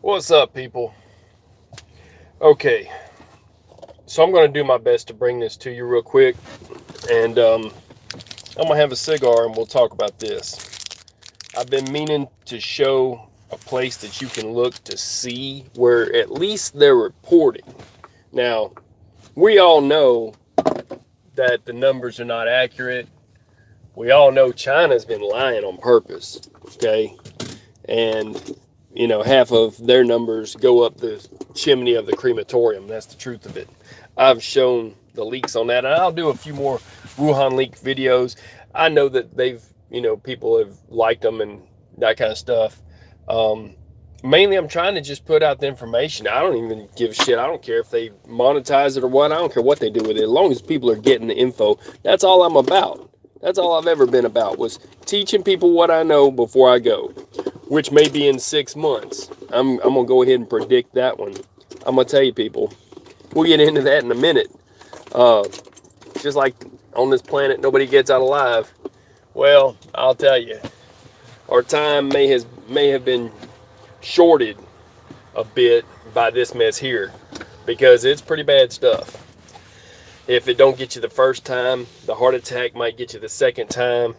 What's up, people? Okay, so I'm going to do my best to bring this to you real quick, and I'm going to have a cigar and we'll talk about this. I've been meaning to show a place that you can look to see where at least they're reporting. Now, we all know that the numbers are not accurate. We all know China's been lying on purpose, okay? And half of their numbers go up the chimney of the crematorium. That's the truth of it. I've shown the leaks on that, and I'll do a few more Wuhan leak videos. I know that people have liked them and that kind of stuff. Um, Mainly, I'm trying to just put out the information. I don't even give a shit. I don't care if they monetize it or what. I don't care what they do with it. As long as people are getting the info, that's all I'm about. That's all I've ever been about, was teaching people what I know before I go, which may be in 6 months. I'm gonna go ahead and predict that one. I'm gonna tell you, people. We'll get into that in a minute. Uh, just like on this planet, nobody gets out alive. Well, I'll tell you, our time may have been shorted a bit by this mess here, because it's pretty bad stuff. If it don't get you the first time, the heart attack might get you the second time.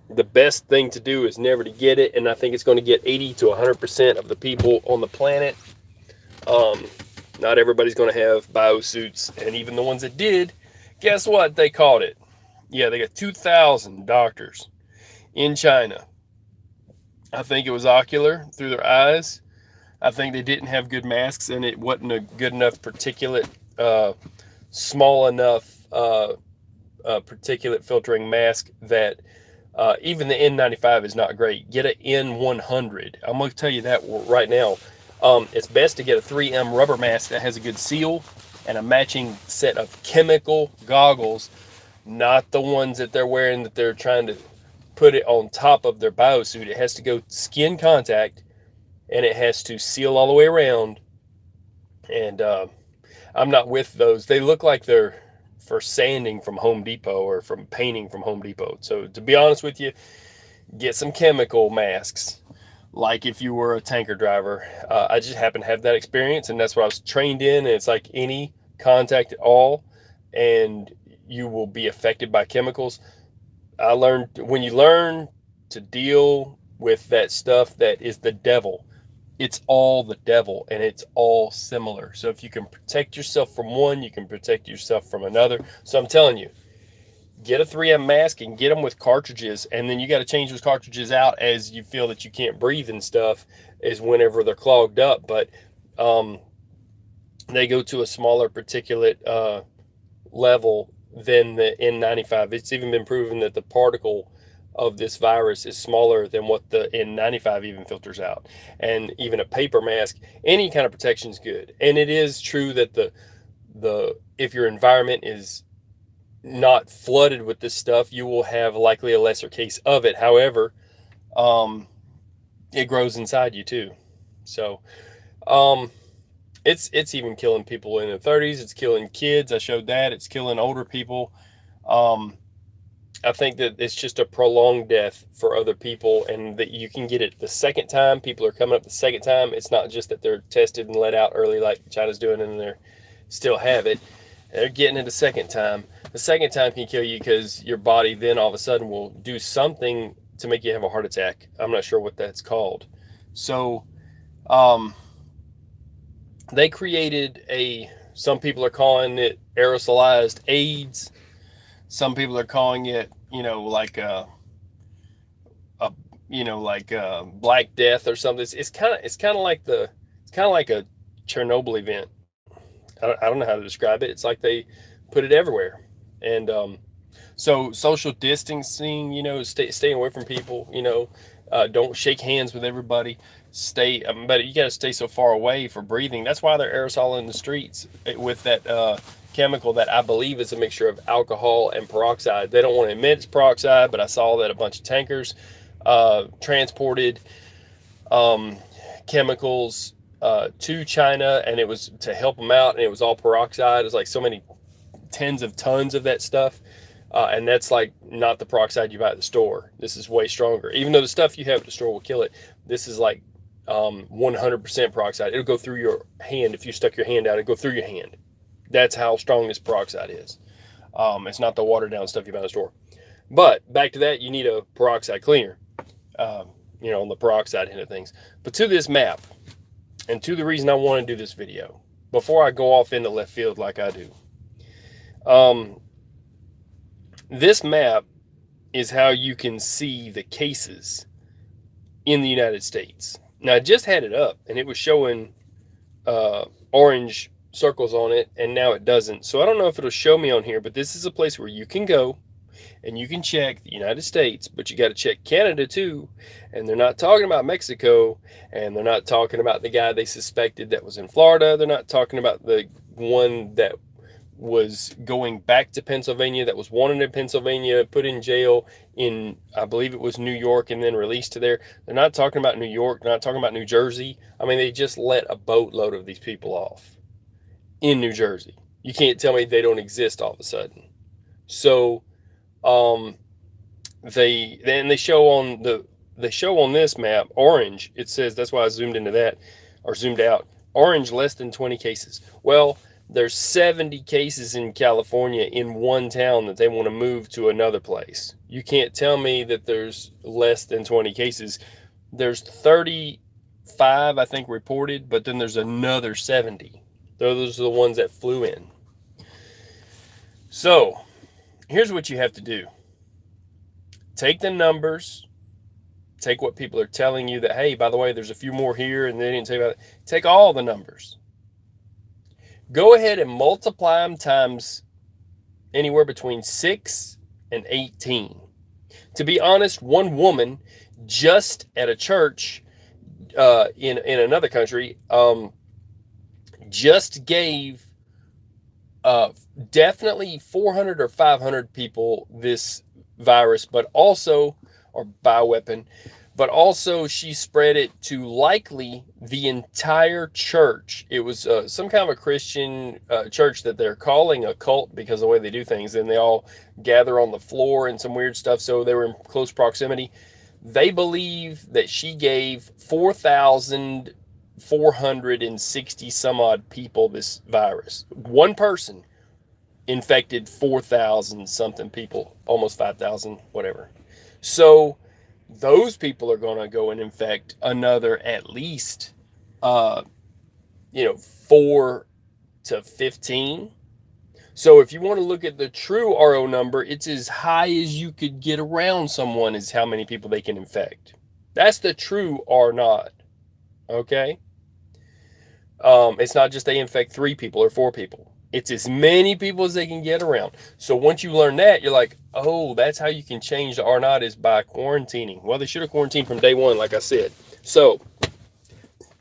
The best thing to do is never to get it, and I think it's going to get 80 to 100% of the people on the planet. Um, Not everybody's going to have biosuits, and even the ones that did, guess what? They caught it. Yeah, they got 2,000 doctors in China. I think it was ocular through their eyes. I think they didn't have good masks, and it wasn't a good enough particulate, small enough particulate filtering mask that even the N95 is not great. Get an N100. I'm going to tell you that right now. It's best to get a 3M rubber mask that has a good seal and a matching set of chemical goggles, not the ones that they're wearing that they're trying to put it on top of their biosuit. It has to go skin contact, and it has to seal all the way around. And I'm not with those. They look like they're for sanding from Home Depot or from painting from Home Depot. So to be honest with you, get some chemical masks. Like if you were a tanker driver, I just happen to have that experience, and that's what I was trained in. And it's like any contact at all, and you will be affected by chemicals. I learned when you learn to deal with that stuff that is the devil, it's all the devil and it's all similar. So if you can protect yourself from one, you can protect yourself from another. So I'm telling you, get a 3M mask and get them with cartridges, and then you got to change those cartridges out as you feel that you can't breathe and stuff, is whenever they're clogged up. But um, they go to a smaller particulate level than the N95. It's even been proven that the particle of this virus is smaller than what the N95 even filters out. And even a paper mask, any kind of protection is good. And it is true that the if your environment is not flooded with this stuff, you will have likely a lesser case of it. However, um, it grows inside you too. So um, it's even killing people in their 30s. It's killing kids. I showed that. It's killing older people. Um, I think that it's just a prolonged death for other people, and that you can get it the second time. People are coming up the second time. It's not just that they're tested and let out early like China's doing, and they still have it. They're getting it a second time. The second time can kill you because your body then all of a sudden will do something to make you have a heart attack. I'm not sure what that's called. So, um, they created some people are calling it aerosolized AIDS. Some people are calling it, like a Black Death or something. It's kind of like a Chernobyl event. I don't know how to describe it. It's like they put it everywhere, and so social distancing, staying away from people, don't shake hands with everybody. But you got to stay so far away for breathing. That's why they're aerosol in the streets with that chemical that I believe is a mixture of alcohol and peroxide. They don't want to admit it's peroxide, but I saw that a bunch of tankers transported um, chemicals to China, and it was to help them out, and it was all peroxide. It was like so many tens of tons of that stuff. And that's like not the peroxide you buy at the store. This is way stronger. Even though the stuff you have at the store will kill it, this is like 100% peroxide. It'll go through your hand. If you stuck your hand out, it'll go through your hand. That's how strong this peroxide is. It's not the watered down stuff you buy in the store. But back to that, you need a peroxide cleaner, on the peroxide end of things. But to this map, and to the reason I want to do this video, before I go off into left field like I do, this map is how you can see the cases in the United States. Now, I just had it up, and it was showing orange circles on it, and now it doesn't. So I don't know if it'll show me on here, but this is a place where you can go and you can check the United States, but you got to check Canada too. And they're not talking about Mexico, and they're not talking about the guy they suspected that was in Florida. They're not talking about the one that was going back to Pennsylvania, that was wanted in Pennsylvania, put in jail in, I believe it was New York, and then released to there. They're not talking about New York. They're not talking about New Jersey. I mean, they just let a boatload of these people off in New Jersey. You can't tell me they don't exist all of a sudden. So they show on this map orange. It says, that's why I zoomed into that, or zoomed out, orange, less than 20 cases. Well, there's 70 cases in California in one town that they want to move to another place. You can't tell me that there's less than 20 cases. There's 35, I think, reported, but then there's another 70. Those are the ones that flew in. So here's what you have to do. Take the numbers. Take what people are telling you that, hey, by the way, there's a few more here, and they didn't say about it. Take all the numbers. Go ahead and multiply them times anywhere between 6 and 18. To be honest, one woman just at a church in another country just gave definitely 400 or 500 people this virus, but also, or bioweapon, but also she spread it to likely the entire church. It was some kind of a Christian church that they're calling a cult because of the way they do things. And they all gather on the floor and some weird stuff. So they were in close proximity. They believe that she gave 4,460 some odd people this virus. One person infected 4,000 something people, almost 5,000, whatever. So those people are going to go and infect another at least, 4 to 15. So if you want to look at the true RO number, it's as high as you could get around someone is how many people they can infect. That's the true R0. Okay? It's not just they infect 3 people or 4 people. It's as many people as they can get around. So once you learn that, you're like, oh, that's how you can change the R0 is by quarantining. Well, they should have quarantined from day one, like I said. So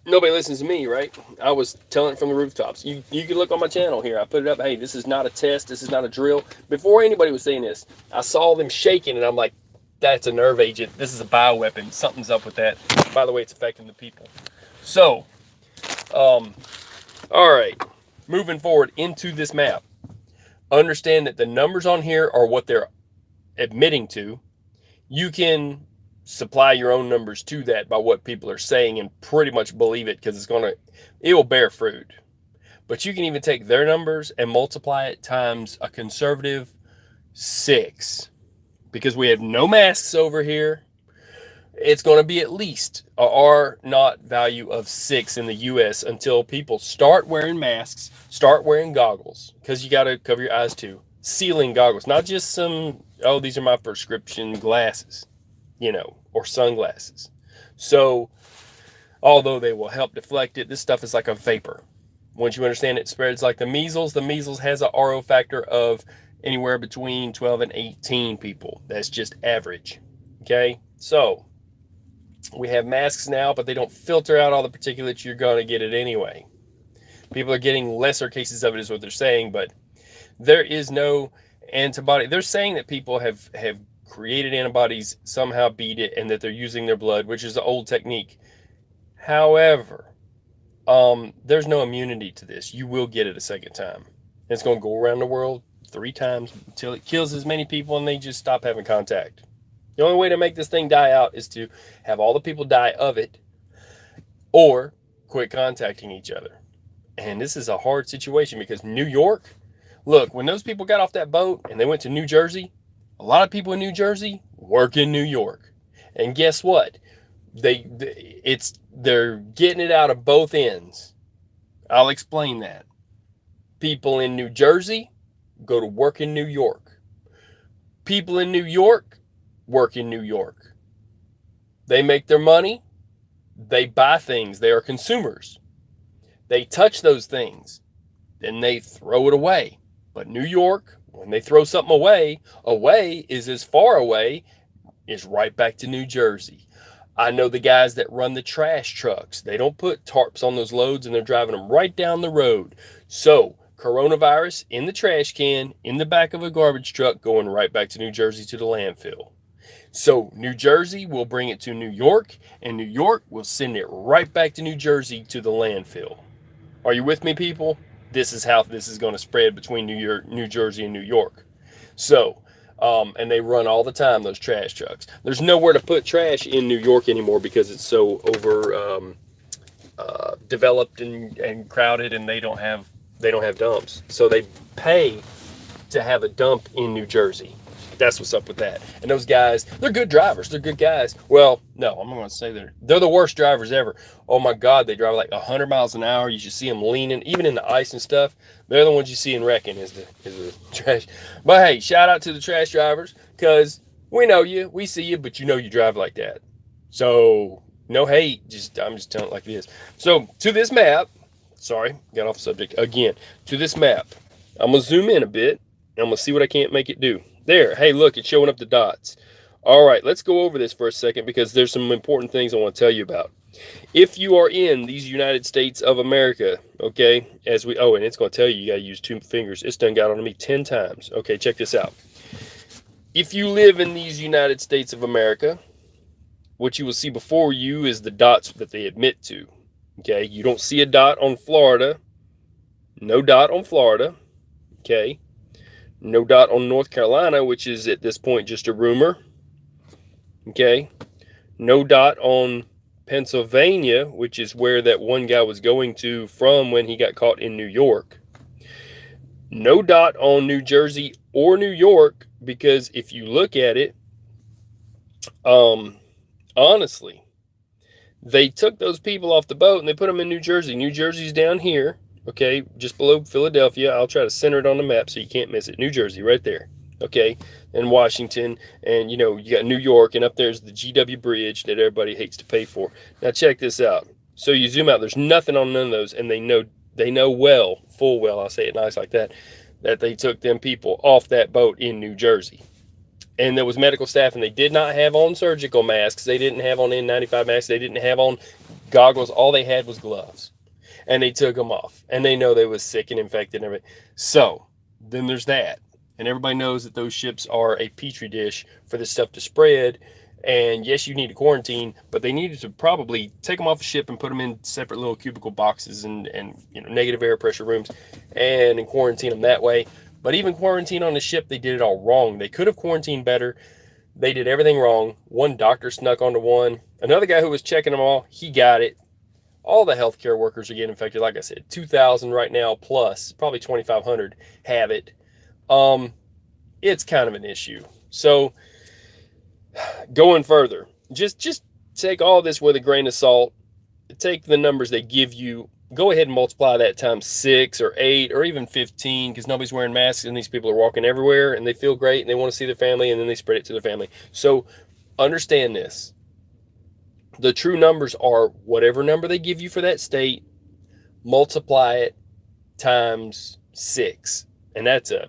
nobody listens to me, right? I was telling it from the rooftops. You can look on my channel here. I put it up. Hey, this is not a test. This is not a drill. Before anybody was saying this, I saw them shaking, and I'm like, that's a nerve agent. This is a bioweapon. Something's up with that. By the way, it's affecting the people. So, all right. Moving forward into this map, understand that the numbers on here are what they're admitting to. You can supply your own numbers to that by what people are saying and pretty much believe it because it will bear fruit. But you can even take their numbers and multiply it times a conservative 6 because we have no masks over here. It's going to be at least a R0 value of 6 in the U.S. until people start wearing masks, start wearing goggles, because you got to cover your eyes too. Sealing goggles, not just some, oh, these are my prescription glasses, or sunglasses. So, although they will help deflect it, this stuff is like a vapor. Once you understand it spreads like the measles has a RO factor of anywhere between 12 and 18 people. That's just average. Okay, so we have masks now, but they don't filter out all the particulates. You're going to get it anyway. People are getting lesser cases of it is what they're saying, but there is no antibody. They're saying that people have created antibodies, somehow beat it, and that they're using their blood, which is the old technique. However, there's no immunity to this. You will get it a second time. It's going to go around the world 3 times until it kills as many people and they just stop having contact. The only way to make this thing die out is to have all the people die of it or quit contacting each other. And this is a hard situation because New York, look, when those people got off that boat and they went to New Jersey, a lot of people in New Jersey work in New York. And guess what? They're getting it out of both ends. I'll explain that. People in New Jersey go to work in New York. People in New York work in New York. They make their money. They buy things. They are consumers. They touch those things. Then they throw it away. But New York, when they throw something away is as far away as right back to New Jersey. I know the guys that run the trash trucks. They don't put tarps on those loads and they're driving them right down the road. So coronavirus in the trash can, in the back of a garbage truck, going right back to New Jersey to the landfill. So New Jersey will bring it to New York, and New York will send it right back to New Jersey to the landfill. Are you with me, people? This is how this is going to spread between New Jersey and New York. So, and they run all the time, those trash trucks. There's nowhere to put trash in New York anymore because it's so over developed and crowded, and they don't have dumps. So they pay to have a dump in New Jersey. That's what's up with that. And those guys, they're good drivers. They're good guys. Well, no, I'm not going to say they're the worst drivers ever. Oh my God, they drive like 100 miles an hour. You should see them leaning, even in the ice and stuff. They're the ones you see in wrecking is the trash. But hey, shout out to the trash drivers because we know you, we see you, but you know you drive like that. So no hate. I'm just telling it like this. So to this map, sorry, got off subject again. To this map, I'm gonna zoom in a bit. And I'm gonna see what I can't make it do. There, hey, look, it's showing up the dots. All right, let's go over this for a second because there's some important things I want to tell you about. If you are in these United States of America, okay, and it's going to tell you got to use 2 fingers. It's done got on me 10 times. Okay, check this out. If you live in these United States of America, what you will see before you is the dots that they admit to. Okay, you don't see a dot on Florida. No dot on Florida. Okay. No dot on North Carolina, which is at this point just a rumor. Okay. No dot on Pennsylvania, which is where that one guy was going to from when he got caught in New York. No dot on New Jersey or New York, because if you look at it, honestly, they took those people off the boat and they put them in New Jersey. New Jersey's down here. Okay, just below Philadelphia. I'll try to center it on the map so you can't miss it. New Jersey, right there. Okay, and Washington, and you got New York, and up there's the GW Bridge that everybody hates to pay for. Now check this out. So you zoom out. There's nothing on none of those, and they know well, full well. I'll say it nice like that they took them people off that boat in New Jersey. And there was medical staff, and they did not have on surgical masks. They didn't have on N95 masks. They didn't have on goggles. All they had was gloves. And they took them off. And they know they was sick and infected and everything. So, then there's that. And everybody knows that those ships are a petri dish for this stuff to spread. And yes, you need to quarantine, but they needed to probably take them off a ship and put them in separate little cubicle boxes and negative air pressure rooms and quarantine them that way. But even quarantine on the ship, they did it all wrong. They could have quarantined better. They did everything wrong. One doctor snuck onto one. Another guy who was checking them all, he got it. All the healthcare workers are getting infected. Like I said, 2,000 right now, plus probably 2,500 have it. It's kind of an issue. So going further, just take all this with a grain of salt. Take the numbers they give you. Go ahead and multiply that times 6 or 8 or even 15 because nobody's wearing masks and these people are walking everywhere and they feel great and they want to see their family and then they spread it to their family. So understand this. The true numbers are whatever number they give you for that state, multiply it times 6. And that's a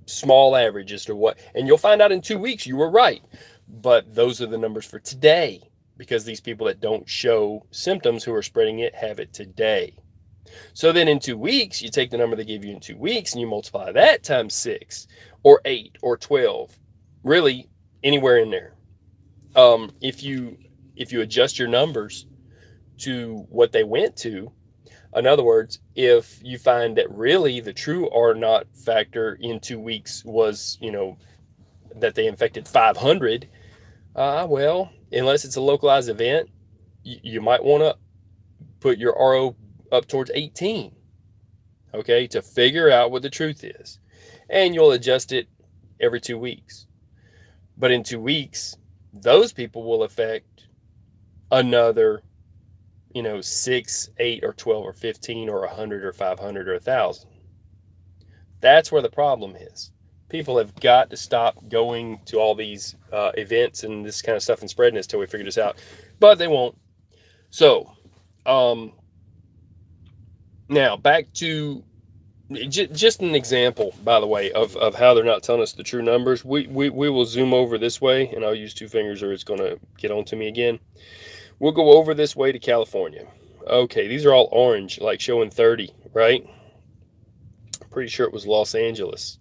small average as to what. And you'll find out in 2 weeks you were right. But those are the numbers for today because these people that don't show symptoms who are spreading it have it today. So then in 2 weeks, you take the number they gave you in 2 weeks and you multiply that times 6 or 8 or 12, really anywhere in there. If you adjust your numbers to what they went to, in other words, if you find that really the true R naught factor in 2 weeks was, that they infected 500, well, unless it's a localized event, you might want to put your RO up towards 18, okay, to figure out what the truth is. And you'll adjust it every 2 weeks. But in 2 weeks, those people will affect another, 6, 8, or 12, or 15, or 100, or 500, or 1,000. That's where the problem is. People have got to stop going to all these events and this kind of stuff and spreading this till we figure this out. But they won't. So, now back to just an example, by the way, of how they're not telling us the true numbers. We will zoom over this way, and I'll use 2 fingers or it's going to get onto me again. We'll go over this way to California. Okay, these are all orange, like showing 30, right? Pretty sure it was Los Angeles.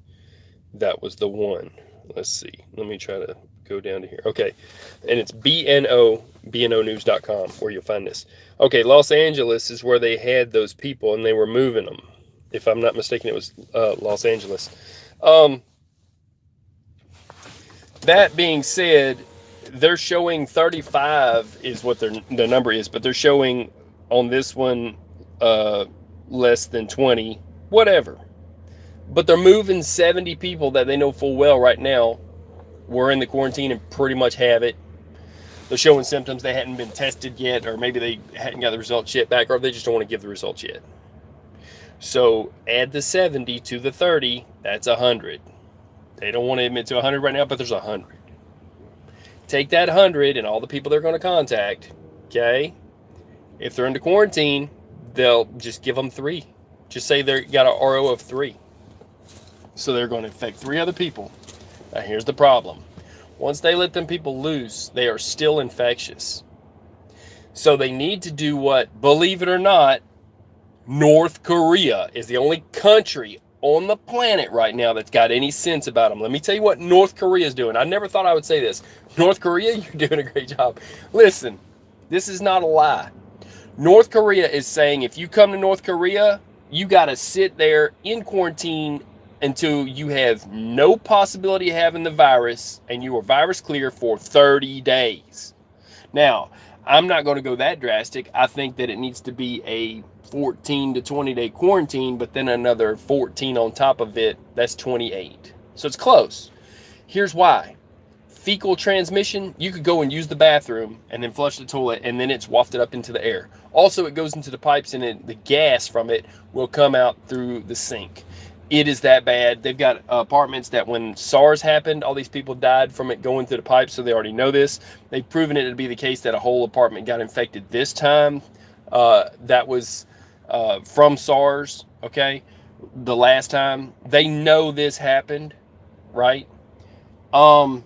That was the one. Let's see. Let me try to go down to here. Okay, and it's bnonews.com where you'll find this. Okay, Los Angeles is where they had those people and they were moving them. If I'm not mistaken, it was Los Angeles. That being said, they're showing 35 is what the number is, but they're showing on this one less than 20, whatever. But they're moving 70 people that they know full well right now were in the quarantine and pretty much have it. They're showing symptoms. They hadn't been tested yet, or maybe they hadn't got the results yet back, or they just don't want to give the results yet. So add the 70 to the 30, that's 100. They don't want to admit to 100 right now, but there's 100. Take that 100 and all the people they're going to contact, okay? If they're into quarantine, they'll just give them 3. Just say they got an RO of 3. So they're going to infect 3 other people. Now here's the problem. Once they let them people loose, they are still infectious. So they need to do what, believe it or not, North Korea is the only country on the planet right now that's got any sense about them. Let me tell you what North Korea is doing. I never thought I would say this. North Korea, you're doing a great job. Listen, this is not a lie. North Korea is saying if you come to North Korea, you got to sit there in quarantine until you have no possibility of having the virus and you are virus clear for 30 days. Now, I'm not going to go that drastic. I think that it needs to be a 14 to 20 day quarantine, but then another 14 on top of it. That's 28. So it's close. Here's why. Fecal transmission, you could go and use the bathroom and then flush the toilet and then it's wafted up into the air. Also, it goes into the pipes and the gas from it will come out through the sink. It is that bad. They've got apartments that when SARS happened, all these people died from it going through the pipes, so they already know this. They've proven it to be the case that a whole apartment got infected this time. That was from SARS, okay? The last time. They know this happened, right? And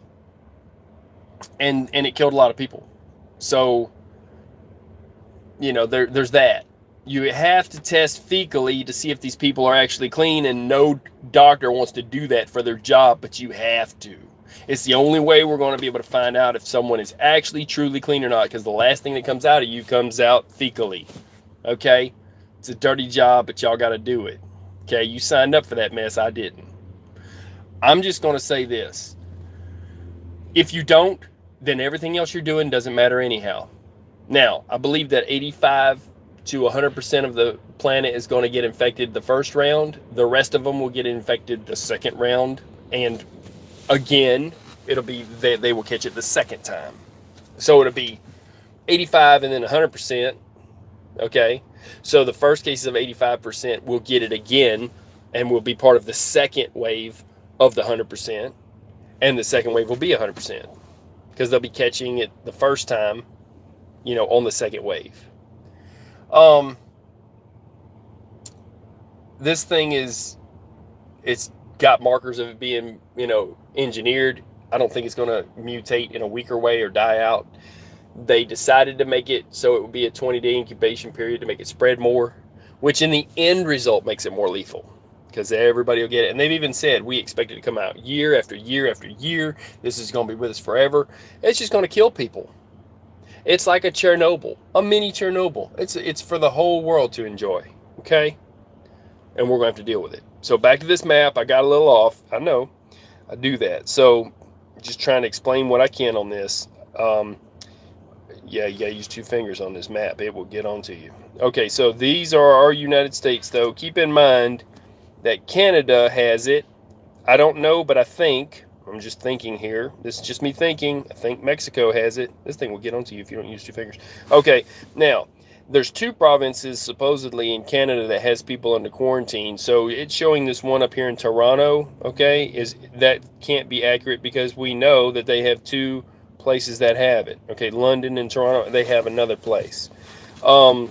it killed a lot of people. So, there's that. You have to test fecally to see if these people are actually clean, and no doctor wants to do that for their job, but you have to. It's the only way we're going to be able to find out if someone is actually truly clean or not, because the last thing that comes out of you comes out fecally. Okay? It's a dirty job, but y'all got to do it. Okay? You signed up for that mess. I didn't. I'm just going to say this. If you don't, then everything else you're doing doesn't matter anyhow. Now, I believe that 85 to 100% of the planet is going to get infected the first round. The rest of them will get infected the second round. And again, it'll be they will catch it the second time. So it'll be 85 and then 100%. Okay. So the first cases of 85% will get it again and will be part of the second wave of the 100%. And the second wave will be 100% because they'll be catching it the first time, on the second wave. This thing it's got markers of it being, engineered. I don't think it's going to mutate in a weaker way or die out. They decided to make it so it would be a 20-day incubation period to make it spread more, which in the end result makes it more lethal because everybody will get it. And they've even said, we expect it to come out year after year after year. This is going to be with us forever. It's just going to kill people. It's like a Chernobyl, a mini Chernobyl. It's for the whole world to enjoy, okay? And we're going to have to deal with it. So back to this map. I got a little off. I know. I do that. So just trying to explain what I can on this. Yeah, you gotta use 2 fingers on this map. It will get onto you. Okay, so these are our United States, though. Keep in mind that Canada has it. I don't know, but I'm just thinking here. This is just me thinking. I think Mexico has it. This thing will get onto you if you don't use 2 fingers. Okay, now, there's 2 provinces supposedly in Canada that has people under quarantine. So it's showing this one up here in Toronto, okay, that can't be accurate because we know that they have 2 places that have it. Okay, London and Toronto, they have another place. I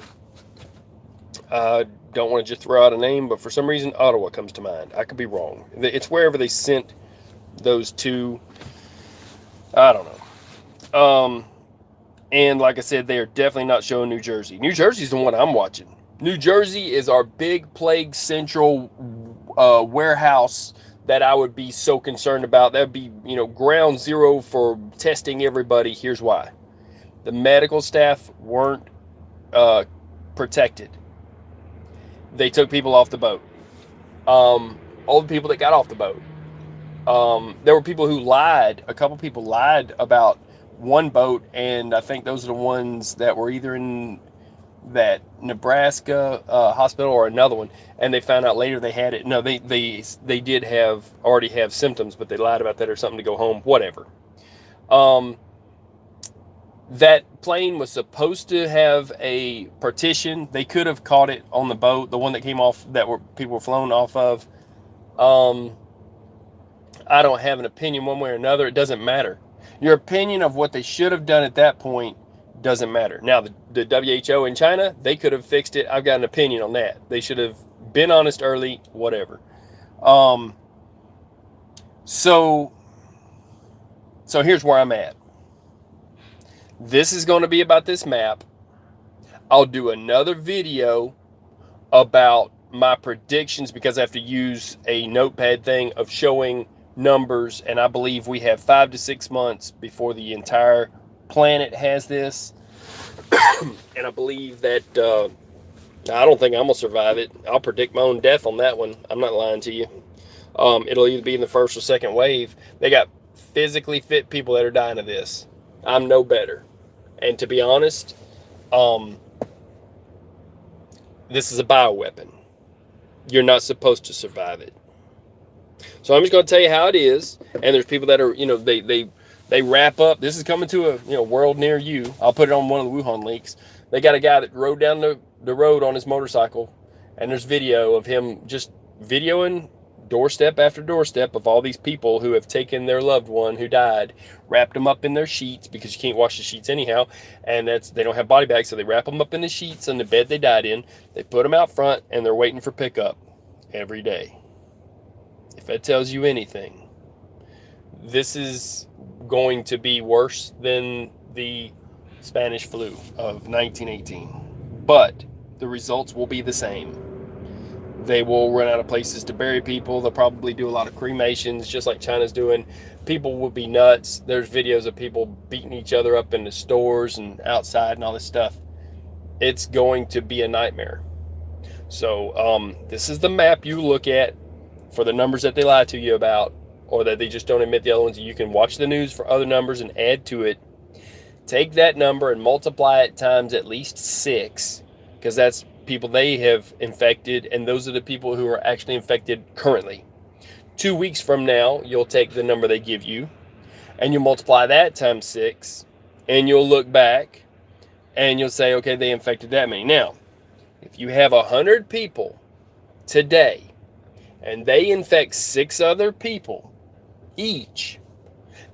don't want to just throw out a name, but for some reason Ottawa comes to mind. I could be wrong. It's wherever they sent those 2. I don't know. And like I said, they are definitely not showing New Jersey. New Jersey's the one I'm watching. New Jersey is our big plague central warehouse that I would be so concerned about. That would be, ground zero for testing everybody. Here's why. The medical staff weren't protected. They took people off the boat. All the people that got off the boat. There were people who lied. A couple people lied about one boat, and I think those are the ones that were either in that Nebraska hospital or another one, and they found out later they had it. No, they did already have symptoms, but they lied about that or something to go home, whatever. That plane was supposed to have a partition. They could have caught it on the boat, the one that came off people were flown off of. I don't have an opinion one way or another. It doesn't matter. Your opinion of what they should have done at that point doesn't matter. Now, the WHO in China, they could have fixed it. I've got an opinion on that. They should have been honest early, whatever. So here's where I'm at. This is going to be about this map. I'll do another video about my predictions because I have to use a notepad thing of showing numbers, and I believe we have 5 to 6 months before the entire planet has this. And I believe that I don't think I'm gonna survive it. I'll predict my own death on that one. I'm not lying to you. It'll either be in the first or second wave. They got physically fit people that are dying of this. I'm no better. And to be honest, this is a bioweapon. You're not supposed to survive it. So I'm just going to tell you how it is. And there's people that are, they wrap up. This is coming to a world near you. I'll put it on one of the Wuhan links. They got a guy that rode down the road on his motorcycle, and there's video of him just videoing doorstep after doorstep of all these people who have taken their loved one who died, wrapped them up in their sheets because you can't wash the sheets anyhow, and they don't have body bags, so they wrap them up in the sheets on the bed they died in. They put them out front, and they're waiting for pickup every day. If that tells you anything, this is going to be worse than the Spanish flu of 1918, but the results will be the same. They will run out of places to bury people. They'll probably do a lot of cremations, just like China's doing. People will be nuts. There's videos of people beating each other up in the stores and outside and all this stuff. It's going to be a nightmare. So this is the map you look at for the numbers that they lie to you about, or that they just don't admit the other ones. You can watch the news for other numbers and add to it. Take that number and multiply it times at least 6, because that's people they have infected, and those are the people who are actually infected currently. 2 weeks from now, you'll take the number they give you, and you multiply that times 6, and you'll look back, and you'll say, okay, they infected that many. Now, if you have 100 people today, and they infect 6 other people each,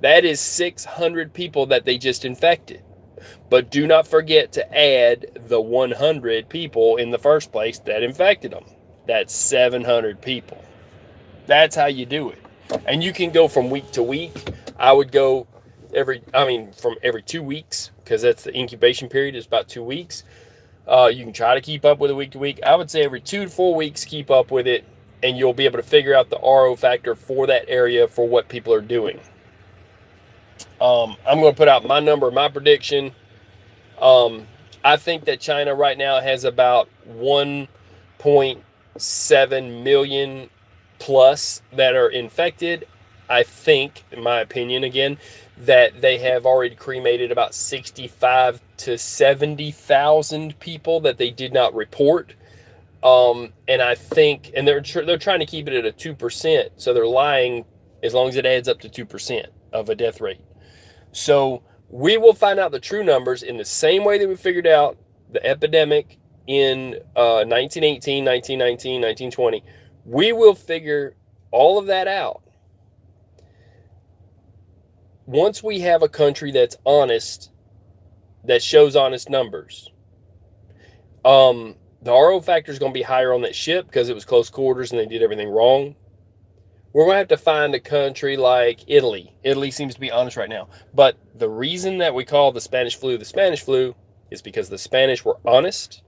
that is 600 people that they just infected. But do not forget to add the 100 people in the first place that infected them. That's 700 people. That's how you do it. And you can go from week to week. I would go from every 2 weeks, because that's the incubation period, is about 2 weeks. You can try to keep up with it week to week. I would say every 2 to 4 weeks, keep up with it, and you'll be able to figure out the RO factor for that area for what people are doing. I'm going to put out my number, my prediction. I think that China right now has about 1.7 million plus that are infected. I think, in my opinion, again, that they have already cremated about 65 to 70,000 people that they did not report. And I think, and they're trying to keep it at a 2%, so they're lying as long as it adds up to 2% of a death rate. So we will find out the true numbers in the same way that we figured out the epidemic in 1918, 1919, 1920. We will figure all of that out once we have a country that's honest, that shows honest numbers. The RO factor is going to be higher on that ship because it was close quarters and they did everything wrong. We're going to have to find a country like Italy. Italy seems to be honest right now. But the reason that we call the Spanish flu is because the Spanish were honest,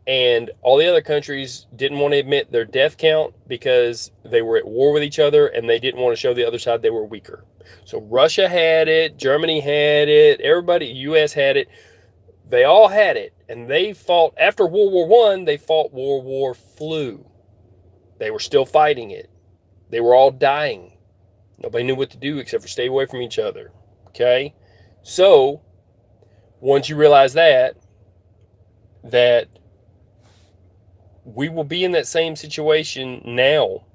and all the other countries didn't want to admit their death count because they were at war with each other and they didn't want to show the other side they were weaker. So Russia had it, Germany had it, everybody, US had it. They all had it, and they fought, after World War I, they fought World War Flu. They were still fighting it. They were all dying. Nobody knew what to do except for stay away from each other. Okay? So, once you realize that we will be in that same situation now,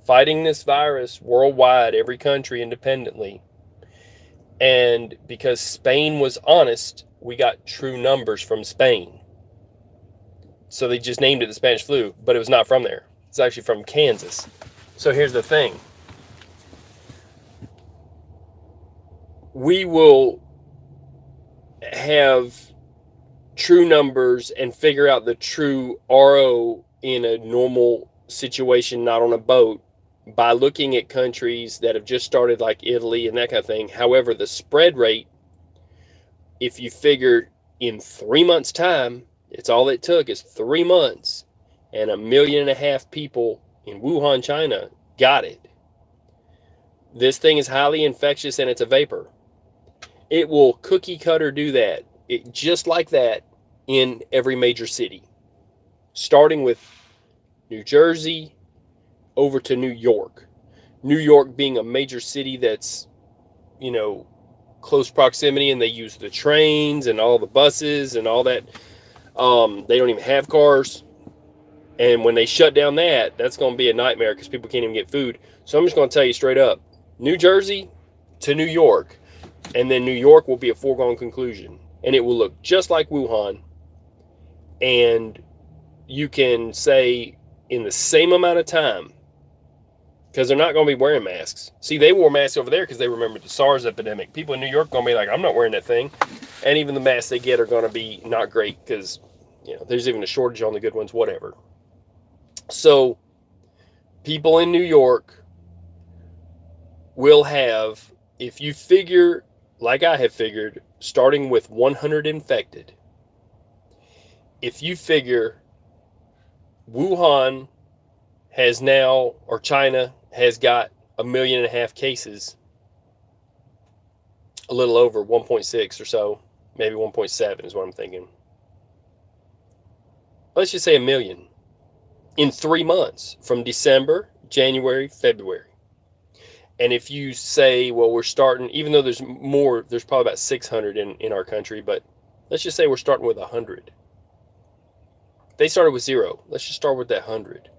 fighting this virus worldwide, every country independently. And because Spain was honest, we got true numbers from Spain. So they just named it the Spanish flu, but it was not from there. It's actually from Kansas. So here's the thing. We will have true numbers and figure out the true RO in a normal situation, not on a boat, by looking at countries that have just started like Italy and that kind of thing. However, the spread rate, if you figure in 3 months' time, it's all it took is 3 months, and 1.5 million people in Wuhan, China got it. This thing is highly infectious and it's a vapor. It will cookie cutter do that, just like that, in every major city, starting with New Jersey over to New York. New York being a major city that's, close proximity, and they use the trains and all the buses and all that. They don't even have cars. And when they shut down that's going to be a nightmare because people can't even get food. So I'm just going to tell you straight up, New Jersey to New York, and then New York will be a foregone conclusion. And it will look just like Wuhan. And you can say in the same amount of time, because they're not going to be wearing masks. See, they wore masks over there because they remembered the SARS epidemic. People in New York are going to be like, I'm not wearing that thing. And even the masks they get are going to be not great because, there's even a shortage on the good ones, whatever. So, people in New York will have, if you figure, like I have figured, starting with 100 infected, if you figure Wuhan has now, or China has got 1.5 million cases, a little over 1.6 or so, maybe 1.7 is what I'm thinking. Let's just say 1 million in 3 months, from December, January, February. And if you say, well, we're starting, even though there's more, there's probably about 600 in our country, but let's just say we're starting with 100. They started with 0. Let's just start with that 100.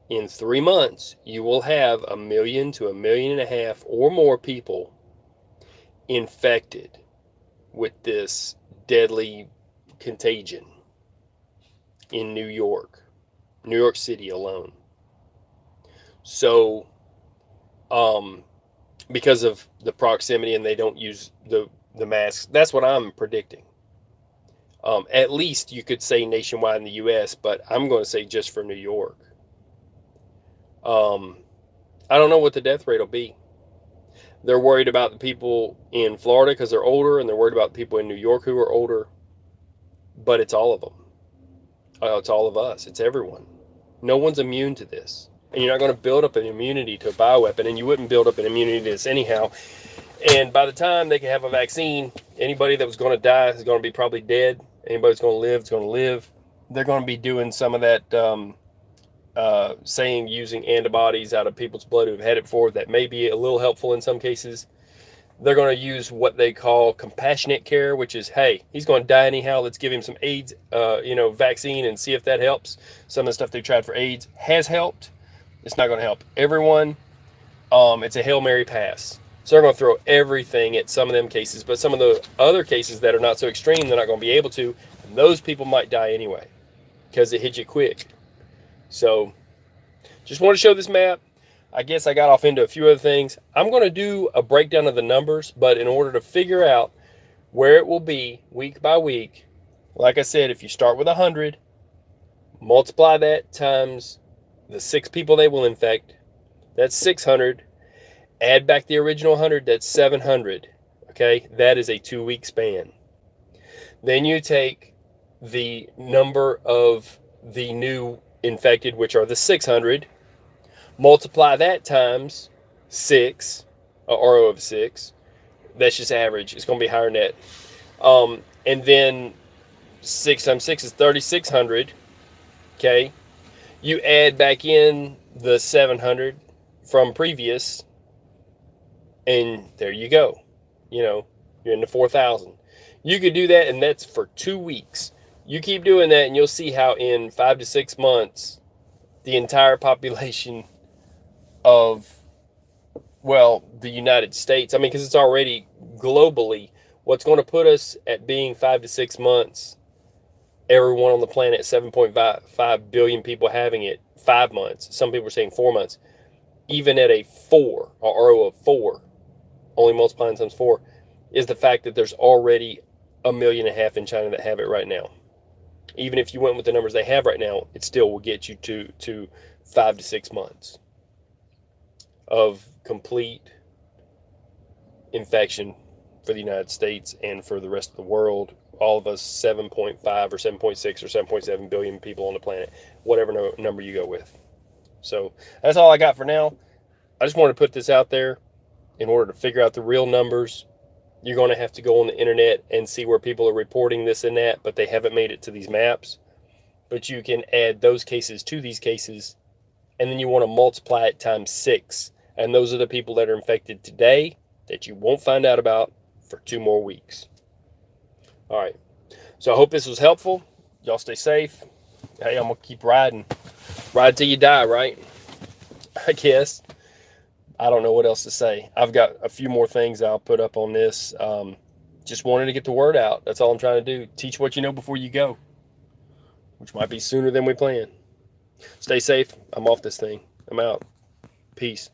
In 3 months, you will have 1 million to 1.5 million or more people infected with this deadly contagion in New York City alone. So, because of the proximity and they don't use the masks, that's what I'm predicting. At least you could say nationwide in the U.S., but I'm going to say just for New York. I don't know what the death rate will be. They're worried about the people in Florida because they're older, and they're worried about the people in New York who are older. But it's all of them. It's all of us. It's everyone. No one's immune to this. And you're not going to build up an immunity to a bioweapon, and you wouldn't build up an immunity to this anyhow. And by the time they can have a vaccine, anybody that was going to die is going to be probably dead. Anybody that's going to live is going to live. They're going to be doing some of that saying using antibodies out of people's blood who've had it before, that may be a little helpful in some cases. They're going to use what they call compassionate care, which is, hey, he's going to die anyhow. Let's give him some AIDS, vaccine and see if that helps. Some of the stuff they tried for AIDS has helped. It's not going to help everyone. It's a Hail Mary pass. So they're going to throw everything at some of them cases, but some of the other cases that are not so extreme, they're not going to be able to. And those people might die anyway because it hit you quick. So just want to show this map. I guess I got off into a few other things. I'm going to do a breakdown of the numbers, but in order to figure out where it will be week by week, like I said, if you start with 100, multiply that times the 6 people they will infect, that's 600. Add back the original 100, that's 700. Okay, that is a 2-week span. Then you take the number of the new infected, which are the 600, multiply that times 6, a RO of 6. That's just average. It's going to be higher than that. And then 6 times 6 is 3,600. Okay. You add back in the 700 from previous, and there you go. You're in the 4,000. You could do that, and that's for 2 weeks. You keep doing that, and you'll see how in 5 to 6 months, the entire population of, the United States, because it's already globally, what's going to put us at being 5 to 6 months, everyone on the planet, 7.5 billion people having it, 5 months. Some people are saying 4 months. Even at a 4, or RO of 4, only multiplying times 4, is the fact that there's already 1.5 million in China that have it right now. Even if you went with the numbers they have right now, it still will get you to 5 to 6 months of complete infection for the United States and for the rest of the world. All of us 7.5 or 7.6 or 7.7 billion people on the planet, whatever number you go with. So that's all I got for now. I just wanted to put this out there. In order to figure out the real numbers, you're going to have to go on the internet and see where people are reporting this and that, but they haven't made it to these maps. But you can add those cases to these cases, and then you want to multiply it times 6. And those are the people that are infected today that you won't find out about for 2 more weeks. All right. So I hope this was helpful. Y'all stay safe. Hey, I'm going to keep riding. Ride till you die, right? I guess. I don't know what else to say. I've got a few more things I'll put up on this. Just wanted to get the word out. That's all I'm trying to do. Teach what you know before you go, which might be sooner than we plan. Stay safe. I'm off this thing. I'm out. Peace.